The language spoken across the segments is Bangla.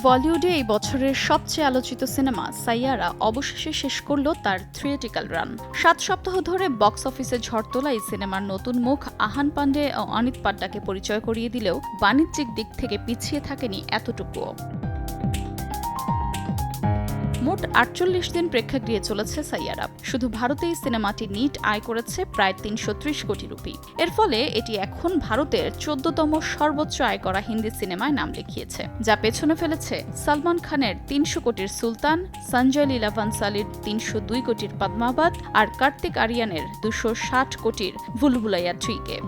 বলিউডে এই বছরের সবচেয়ে আলোচিত সিনেমা সাইয়ারা অবশেষে শেষ করল তার থিয়েট্রিক্যাল রান। 7 সপ্তাহ ধরে বক্স অফিসে ঝড় তোলা এই সিনেমার নতুন মুখ আহান পান্ডে ও অনিত পাড্ডাকে পরিচয় করিয়ে দিলেও বাণিজ্যিক দিক থেকে পিছিয়ে থাকেনি এতটুকুও। মোট 48 দিন প্রেক্ষাগৃহে চলেছে সাইয়ারা। শুধু ভারতেই সিনেমাটি নিট আয় করেছে প্রায় 330 কোটি রুপি। এর ফলে এটি এখন ভারতের 14তম সর্বোচ্চ আয় করা হিন্দি সিনেমায় নাম লিখিয়েছে, যা পেছনে ফেলেছে সালমান খানের 300 কোটির সুলতান, সঞ্জয় লীলা ভানসালির 302 কোটির পদ্মাবত আর কার্তিক আরিয়ানের 260 কোটির ভুলভুলাইয়া 3-কে।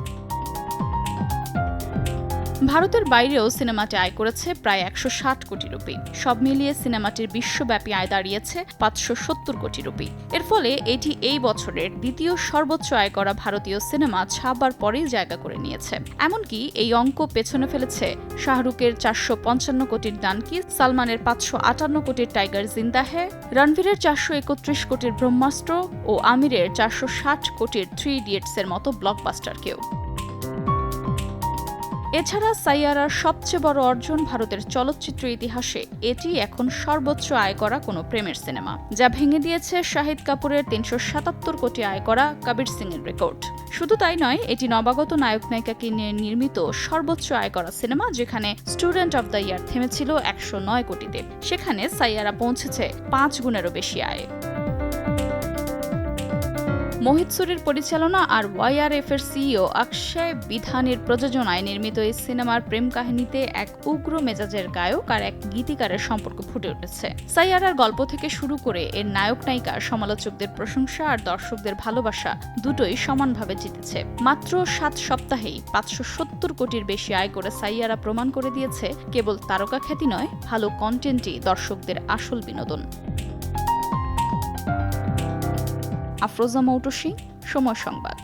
ভারতের বাইরেও সিনেমাটি আয় করেছে প্রায় 160 কোটি রুপি। সব মিলিয়ে সিনেমাটির বিশ্বব্যাপী আয় দাঁড়িয়েছে 570 কোটি রুপি। এর ফলে এটি এই বছরের দ্বিতীয় সর্বোচ্চ আয় করা ভারতীয় সিনেমা ছাপার পরেই জায়গা করে নিয়েছে। এমনকি এই অঙ্ক পেছনে ফেলেছে শাহরুখের 455 কোটির ডানকি, সালমানের 558 কোটির টাইগার জিন্দা হ্যায়, রণবীরের 431 কোটির ব্রহ্মাস্ত্র ও আমিরের 460 কোটির 3 ইডিয়টসের মতো ব্লকবাস্টারকেও। এছাড়া সাইয়ারার সবচেয়ে বড় অর্জন ভারতের চলচ্চিত্র ইতিহাসে এটি এখন সর্বোচ্চ আয় করা কোনো প্রেমের সিনেমা, যা ভেঙে দিয়েছে শাহিদ কাপুরের 377 কোটি আয় করা কবির সিংয়ের রেকর্ড। শুধু তাই নয়, এটি নবাগত নায়ক নায়িকাকে নিয়ে নির্মিত সর্বোচ্চ আয় করা সিনেমা, যেখানে স্টুডেন্ট অব দ্য ইয়ার থেমেছিল 109 কোটিতে। সেখানে সাইয়ারা পৌঁছেছে 5 গুণেরও বেশি আয়ে। মোহিত সুরির পরিচালনা আর ওয়াইআরএফ এর সিইও অক্ষয় বিধানের প্রযোজনায় নির্মিত এই সিনেমার প্রেম কাহিনীতে এক উগ্র মেজাজের গায়ক আর এক গীতিকারের সম্পর্ক ফুটে উঠেছে। সাইয়ারার গল্প থেকে শুরু করে এর নায়ক নায়িকা সমালোচকদের প্রশংসা আর দর্শকদের ভালোবাসা দুটোই সমানভাবে জিতেছে। মাত্র 7 সপ্তাহেই 570 কোটির বেশি আয় করে সাইয়ারা প্রমাণ করে দিয়েছে কেবল তারকা খ্যাতি নয়, ভালো কন্টেন্টই দর্শকদের আসল বিনোদন। আফরোজা মৌটুসী, সময় সংবাদ।